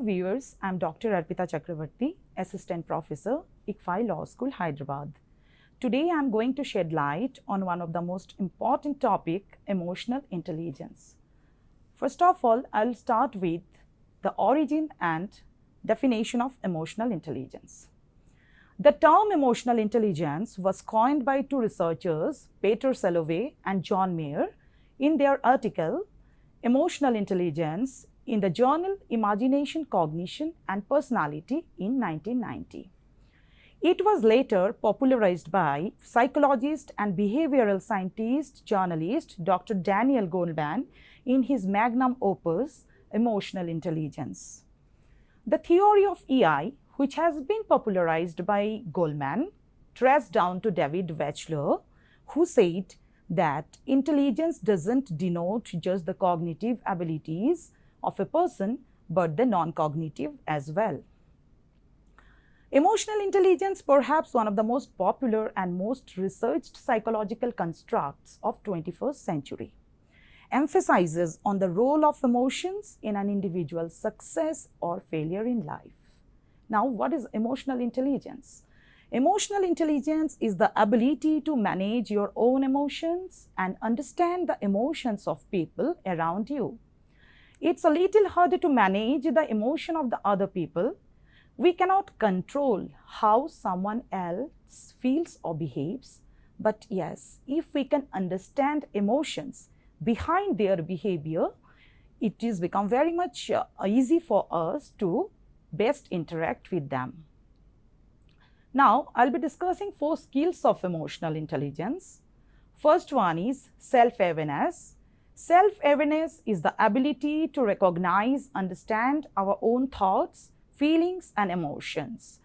viewers, I am Dr. Arpita Chakraborty, Assistant Professor, ICFAI Law School, Hyderabad. Today I am going to shed light on one of the most important topic, emotional intelligence. First of all, I will start with the origin and definition of emotional intelligence. The term emotional intelligence was coined by two researchers, Peter Salovey and John Mayer, in their article, Emotional Intelligence, in the journal Imagination, Cognition and Personality in 1990. It was later popularized by psychologist and behavioral scientist, journalist Dr. Daniel Goleman in his magnum opus, Emotional Intelligence. The theory of EI, which has been popularized by Goleman, traced down to David Wechsler, who said that intelligence doesn't denote just the cognitive abilities of a person, but the non-cognitive as well. Emotional intelligence, perhaps one of the most popular and most researched psychological constructs of 21st century, emphasizes on the role of emotions in an individual's success or failure in life. Now, what is emotional intelligence? Emotional intelligence is the ability to manage your own emotions and understand the emotions of people around you. It's a little harder to manage the emotion of the other people. We cannot control how someone else feels or behaves, but yes, if we can understand emotions behind their behavior, it is become very much easy for us to best interact with them. Now, I'll be discussing 4 skills of emotional intelligence. First one is self-awareness. Self-awareness is the ability to recognize, understand our own thoughts, feelings and emotions.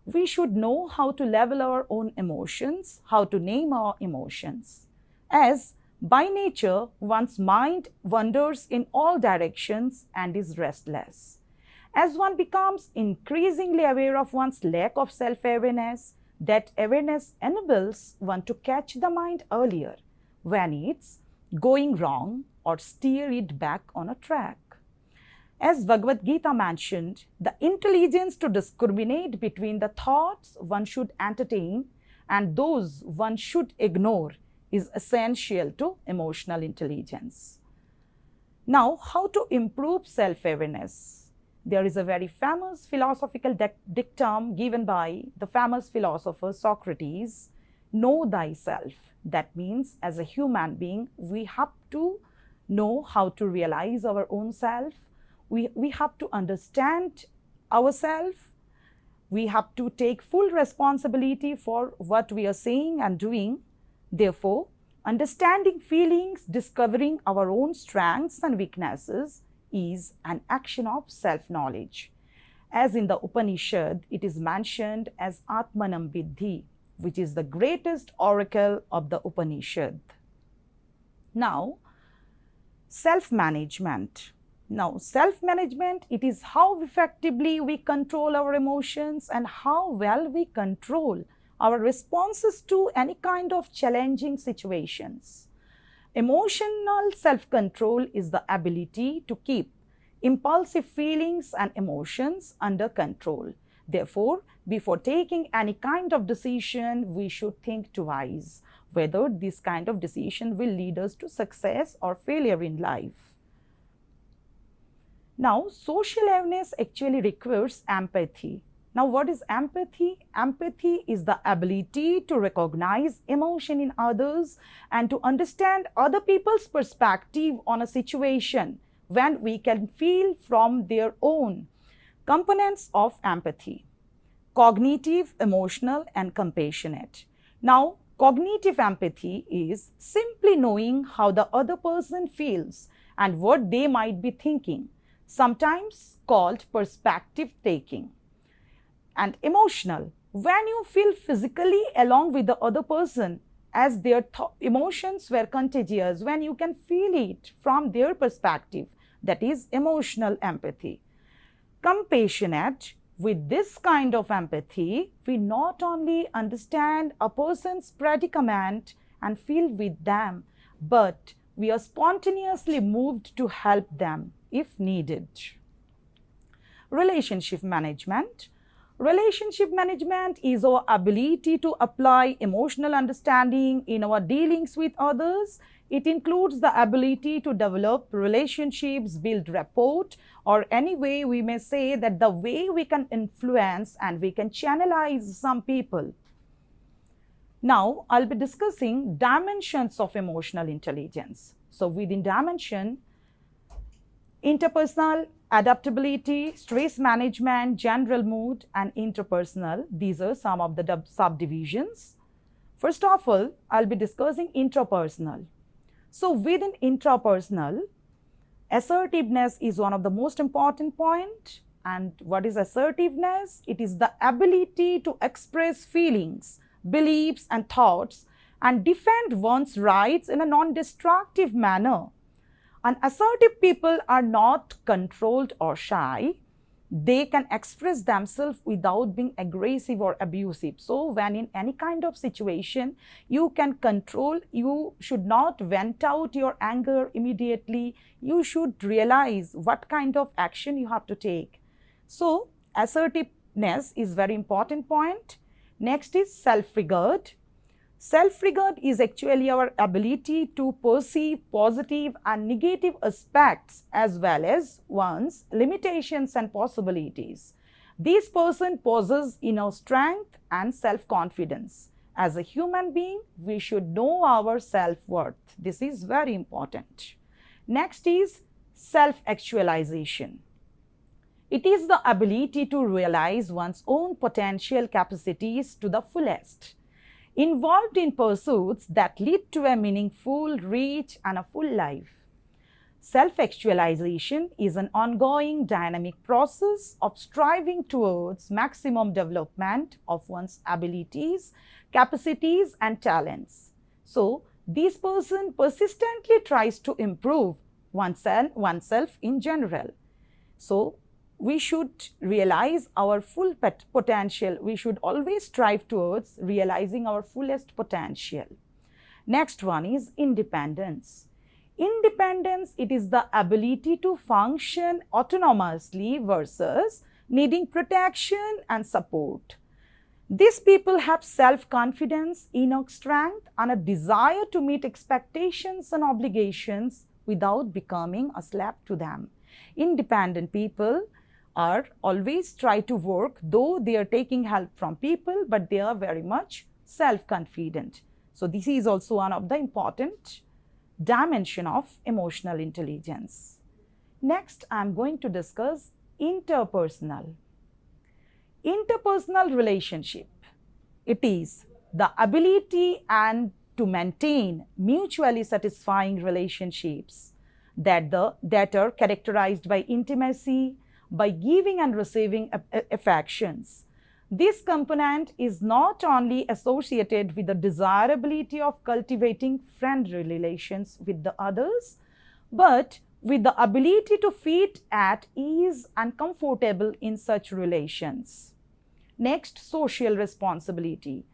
We should know how to level our own emotions, how to name our emotions. As by nature, one's mind wanders in all directions and is restless. As one becomes increasingly aware of one's lack of self-awareness, that awareness enables one to catch the mind earlier when it's going wrong or steer it back on a track. As Bhagavad Gita mentioned, the intelligence to discriminate between the thoughts one should entertain and those one should ignore is essential to emotional intelligence. Now, how to improve self-awareness? There is a very famous philosophical dictum given by the famous philosopher Socrates, know thyself. That means as a human being, we have to know how to realize our own self. We have to understand ourselves. We have to take full responsibility for what we are saying and doing. Therefore, understanding feelings, discovering our own strengths and weaknesses is an action of self-knowledge. As in the Upanishad, it is mentioned as Atmanam Vidhi, which is the greatest oracle of the Upanishad. Now, self-management. Now, self-management, it is how effectively we control our emotions and how well we control our responses to any kind of challenging situations. Emotional self-control is the ability to keep impulsive feelings and emotions under control. Therefore, before taking any kind of decision, we should think twice whether this kind of decision will lead us to success or failure in life. Now, social awareness actually requires empathy. Now, what is empathy? Empathy is the ability to recognize emotion in others and to understand other people's perspective on a situation when we can feel from their own. Components of empathy: cognitive, emotional and compassionate. Now, cognitive empathy is simply knowing how the other person feels and what they might be thinking, sometimes called perspective taking. And emotional, when you feel physically along with the other person as their emotions were contagious, when you can feel it from their perspective, that is emotional empathy. Compassionate, with this kind of empathy, we not only understand a person's predicament and feel with them, but we are spontaneously moved to help them if needed. Relationship management. Relationship management is our ability to apply emotional understanding in our dealings with others. It includes the ability to develop relationships, build rapport, or any way we may say that the way we can influence and we can channelize some people. Now, I'll be discussing dimensions of emotional intelligence. So, within dimension, interpersonal, adaptability, stress management, general mood, and interpersonal, these are some of the subdivisions. First of all, I'll be discussing intrapersonal. So, within intrapersonal, assertiveness is one of the most important points. And what is assertiveness? It is the ability to express feelings, beliefs, and thoughts and defend one's rights in a non-destructive manner. And assertive people are not controlled or shy. They can express themselves without being aggressive or abusive. So, when in any kind of situation, you can control, you should not vent out your anger immediately. You should realize what kind of action you have to take. So, assertiveness is very important point. Next is self-regard. Self-regard is actually our ability to perceive positive and negative aspects as well as one's limitations and possibilities. This person possesses inner strength and self-confidence. As a human being, we should know our self-worth. This is very important. Next is self-actualization. It is the ability to realize one's own potential capacities to the fullest. Involved in pursuits that lead to a meaningful, rich, and a full life. Self-actualization is an ongoing dynamic process of striving towards maximum development of one's abilities, capacities, and talents. So, this person persistently tries to improve oneself in general. So, we should realize our full potential. We should always strive towards realizing our fullest potential. Next one is independence. Independence, it is the ability to function autonomously versus needing protection and support. These people have self-confidence, inner strength, and a desire to meet expectations and obligations without becoming a slave to them. Independent people are always try to work, though they are taking help from people, but they are very much self-confident. So, this is also one of the important dimension of emotional intelligence. Next, I am going to discuss interpersonal. Interpersonal relationship. It is the ability and to maintain mutually satisfying relationships that are characterized by intimacy, by giving and receiving affections. This component is not only associated with the desirability of cultivating friendly relations with the others, but with the ability to feel at ease and comfortable in such relations. Next, social responsibility.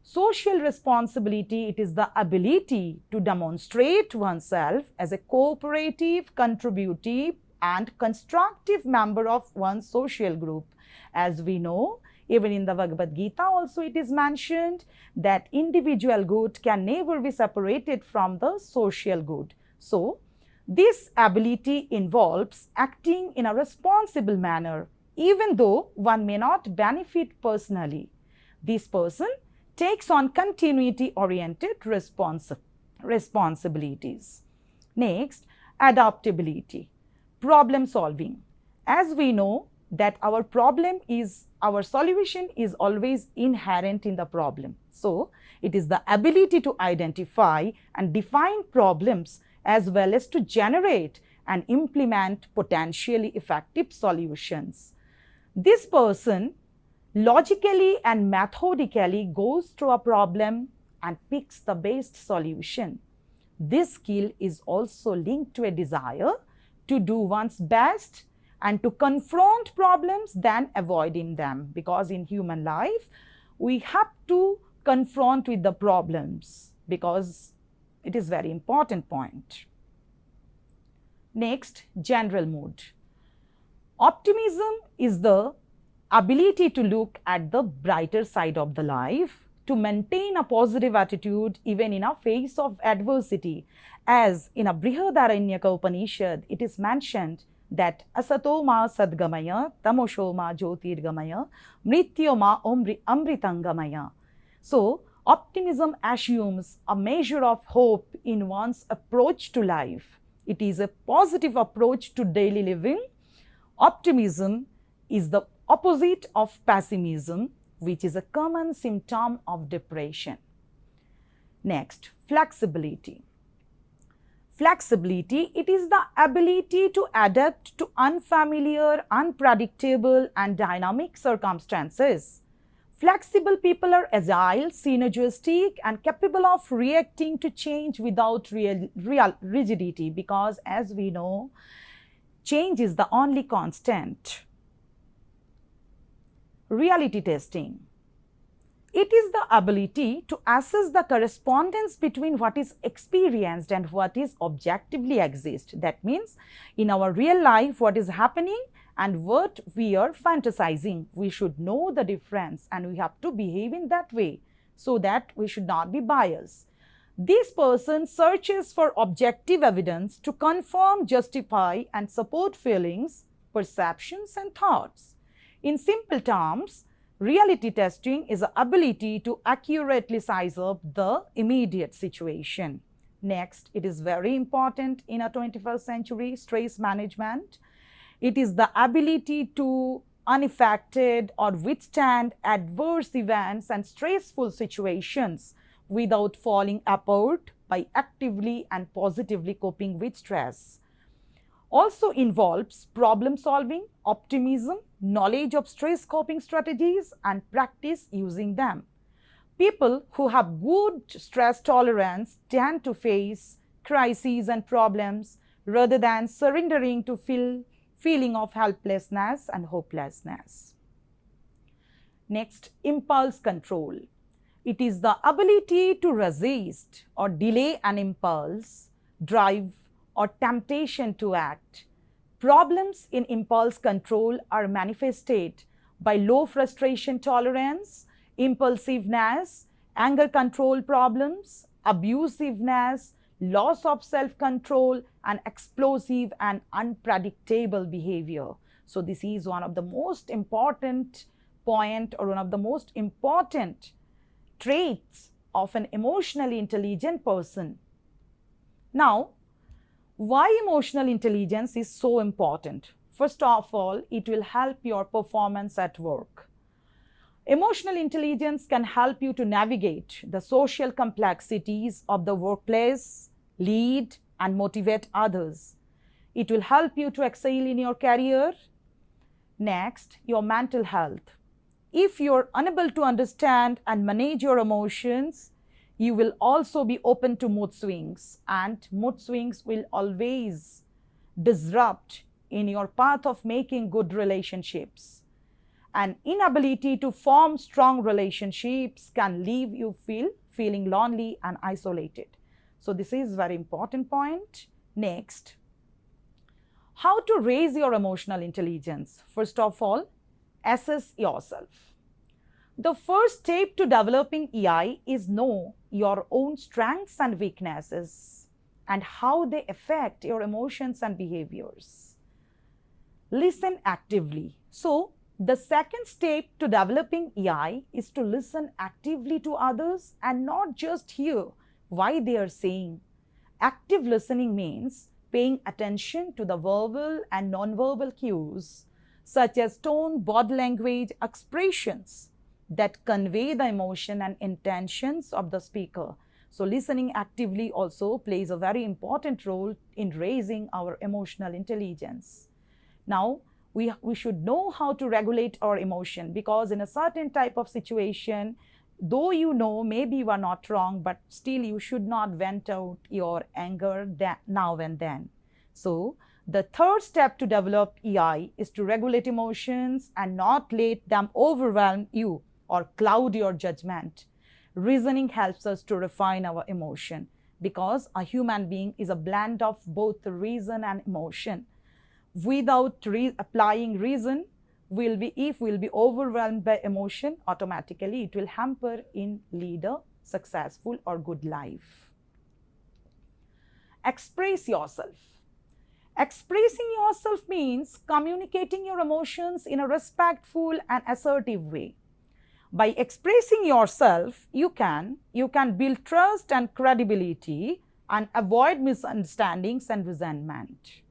Social responsibility, it is the ability to demonstrate oneself as a cooperative, contributive, and constructive member of one's social group. As we know, even in the Bhagavad Gita also it is mentioned that individual good can never be separated from the social good. So, this ability involves acting in a responsible manner, even though one may not benefit personally. This person takes on continuity-oriented responsibilities. Next, adaptability. Problem solving. As we know that our solution is always inherent in the problem. So, it is the ability to identify and define problems as well as to generate and implement potentially effective solutions. This person logically and methodically goes through a problem and picks the best solution. This skill is also linked to a desire to do one's best and to confront problems than avoiding them, because in human life we have to confront with the problems because it is very important point. Next, general mood. Optimism is the ability to look at the brighter side of the life, to maintain a positive attitude even in a face of adversity. As in a Brihadaranyaka Upanishad, it is mentioned that asato ma sadgamaya, tamosho ma jyotirgamaya, mrityo ma amritangamaya. So, optimism assumes a measure of hope in one's approach to life. It is a positive approach to daily living. Optimism is the opposite of pessimism, which is a common symptom of depression. Next, flexibility. Flexibility, it is the ability to adapt to unfamiliar, unpredictable, and dynamic circumstances. Flexible people are agile, synergistic, and capable of reacting to change without real rigidity, because as we know, change is the only constant. Reality testing. It is the ability to assess the correspondence between what is experienced and what is objectively exist. That means in our real life what is happening and what we are fantasizing. We should know the difference and we have to behave in that way so that we should not be biased. This person searches for objective evidence to confirm, justify, and support feelings, perceptions, and thoughts. In simple terms, reality testing is the ability to accurately size up the immediate situation. Next, it is very important in a 21st century, stress management. It is the ability to unaffected or withstand adverse events and stressful situations without falling apart by actively and positively coping with stress. Also involves problem solving, optimism, knowledge of stress coping strategies, and practice using them. People who have good stress tolerance tend to face crises and problems rather than surrendering to feeling of helplessness and hopelessness. Next, impulse control. It is the ability to resist or delay an impulse, drive, or temptation to act. Problems in impulse control are manifested by low frustration tolerance, impulsiveness, anger control problems, abusiveness, loss of self-control, and explosive and unpredictable behavior. So this is one of the most important point or one of the most important traits of an emotionally intelligent person. Now, why emotional intelligence is so important? First of all, it will help your performance at work. Emotional intelligence can help you to navigate the social complexities of the workplace, lead and motivate others. It will help you to excel in your career. Next, your mental health. If you're unable to understand and manage your emotions, you will also be open to mood swings, and mood swings will always disrupt in your path of making good relationships. An inability to form strong relationships can leave you feeling lonely and isolated. So this is a very important point. Next, how to raise your emotional intelligence? First of all, assess yourself. The first step to developing EI is know your own strengths and weaknesses and how they affect your emotions and behaviors. Listen actively. So, the second step to developing EI is to listen actively to others and not just hear why they are saying. Active listening means paying attention to the verbal and non-verbal cues such as tone, body language, expressions that convey the emotion and intentions of the speaker. So listening actively also plays a very important role in raising our emotional intelligence. Now, we should know how to regulate our emotion, because in a certain type of situation, though you know maybe you are not wrong, but still you should not vent out your anger now and then. So the third step to develop EI is to regulate emotions and not let them overwhelm you or cloud your judgment. Reasoning helps us to refine our emotion, because a human being is a blend of both reason and emotion. without applying reason, if we'll be overwhelmed by emotion, automatically it will hamper in lead a successful or good life. Express yourself. Expressing yourself means communicating your emotions in a respectful and assertive way. By expressing yourself, you can build trust and credibility and avoid misunderstandings and resentment.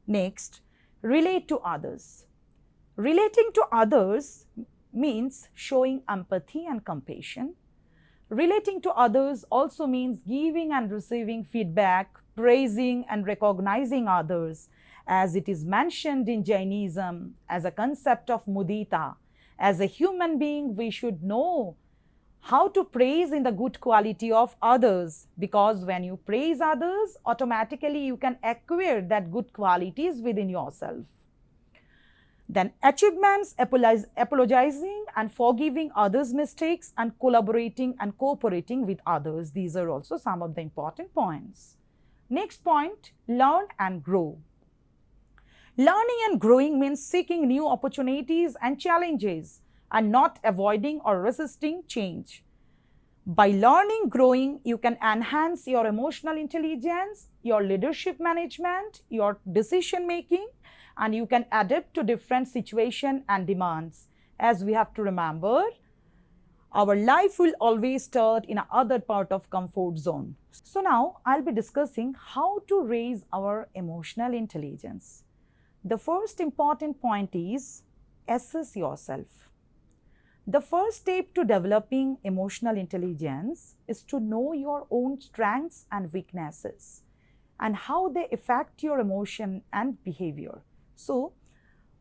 Next, relate to others. Relating to others means showing empathy and compassion. Relating to others also means giving and receiving feedback, praising and recognizing others, as it is mentioned in Jainism as a concept of mudita. As a human being, we should know how to praise in the good quality of others, because when you praise others, automatically you can acquire that good qualities within yourself. Then achievements, apologizing and forgiving others' mistakes, and collaborating and cooperating with others. These are also some of the important points. Next point, learn and grow. Learning and growing means seeking new opportunities and challenges and not avoiding or resisting change. By learning, growing, you can enhance your emotional intelligence, your leadership management, your decision making, and you can adapt to different situations and demands. As we have to remember, our life will always start in another part of comfort zone. So now I'll be discussing how to raise our emotional intelligence. The first important point is assess yourself. The first step to developing emotional intelligence is to know your own strengths and weaknesses and how they affect your emotion and behavior. So,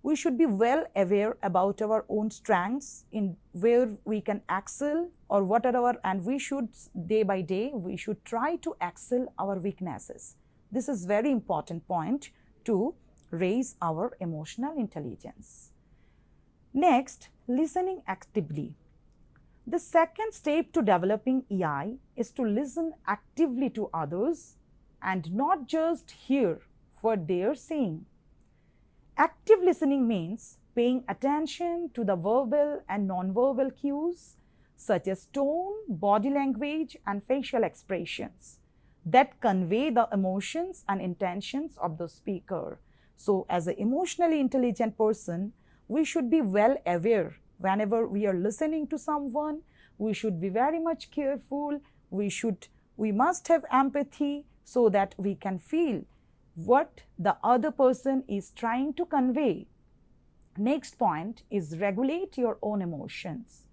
we should be well aware about our own strengths, in where we can excel or what are our, and we should day by day, we should try to excel our weaknesses. This is very important point to raise our emotional intelligence. Next, listening actively. The second step to developing EI is to listen actively to others and not just hear what they are saying. Active listening means paying attention to the verbal and non-verbal cues such as tone, body language, and facial expressions that convey the emotions and intentions of the speaker. So, as an emotionally intelligent person, we should be well aware whenever we are listening to someone. We should be very much careful. We must have empathy so that we can feel what the other person is trying to convey. Next point is regulate your own emotions.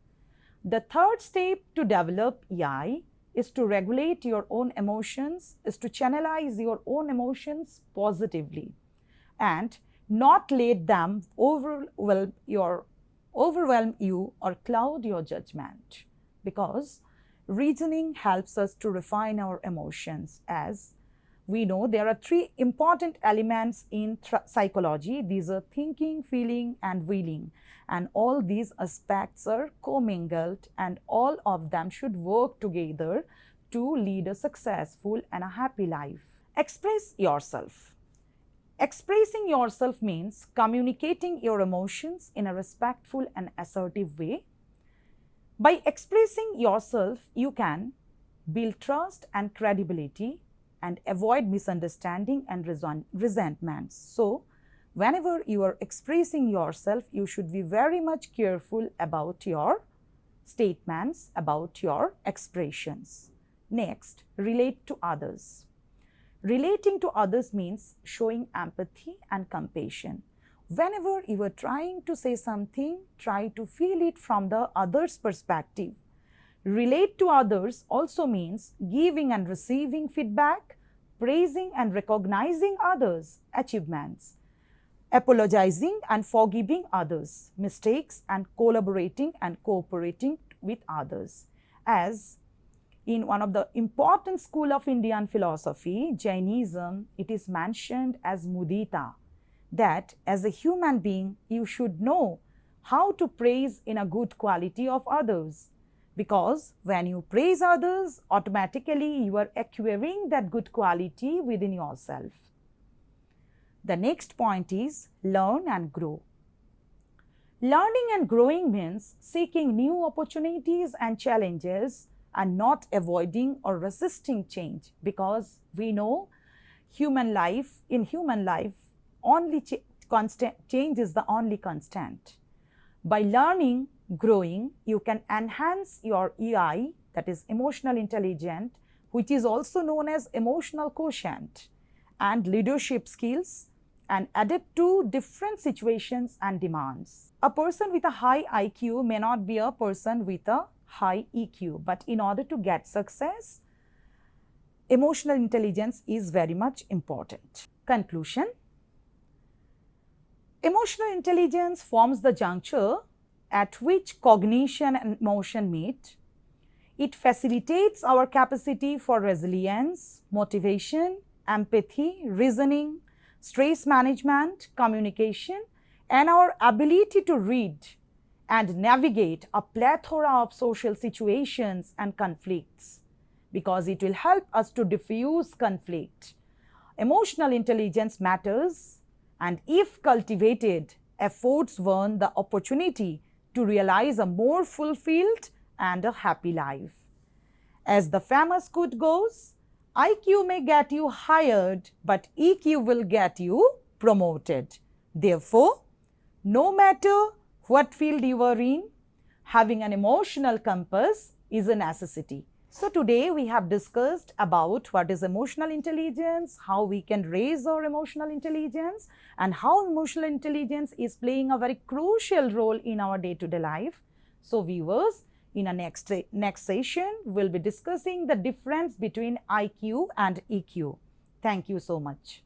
The third step to develop EI is to regulate your own emotions, is to channelize your own emotions positively and not let them overwhelm you or cloud your judgment, because reasoning helps us to refine our emotions. As we know, there are three important elements in psychology. These are thinking, feeling, and willing. And all these aspects are commingled, and all of them should work together to lead a successful and a happy life. Express yourself. Expressing yourself means communicating your emotions in a respectful and assertive way. By expressing yourself, you can build trust and credibility and avoid misunderstanding and resentments. So, whenever you are expressing yourself, you should be very much careful about your statements, about your expressions. Next, relate to others. Relating to others means showing empathy and compassion. Whenever you are trying to say something, try to feel it from the other's perspective. Relate to others also means giving and receiving feedback, praising and recognizing others' achievements, apologizing and forgiving others' mistakes, and collaborating and cooperating with others. As in one of the important school of Indian philosophy, Jainism, it is mentioned as mudita, that as a human being, you should know how to praise in a good quality of others. Because when you praise others, automatically you are acquiring that good quality within yourself. The next point is learn and grow. Learning and growing means seeking new opportunities and challenges and not avoiding or resisting change, because we know in human life, only constant change is the only constant. By learning, growing, you can enhance your EI, that is emotional intelligence, which is also known as emotional quotient, and leadership skills, and adapt to different situations and demands. A person with a high IQ may not be a person with a high EQ, but in order to get success, emotional intelligence is very much important. Conclusion. Emotional intelligence forms the juncture at which cognition and emotion meet. It facilitates our capacity for resilience, motivation, empathy, reasoning, stress management, communication, and our ability to read and navigate a plethora of social situations and conflicts, because it will help us to diffuse conflict. Emotional intelligence matters, and if cultivated, affords one the opportunity to realize a more fulfilled and a happy life. As the famous quote goes, IQ may get you hired, but EQ will get you promoted. Therefore, no matter what field you are in, having an emotional compass is a necessity. So today we have discussed about what is emotional intelligence, how we can raise our emotional intelligence, and how emotional intelligence is playing a very crucial role in our day-to-day life. So viewers, in our next session, we'll be discussing the difference between IQ and EQ. Thank you so much.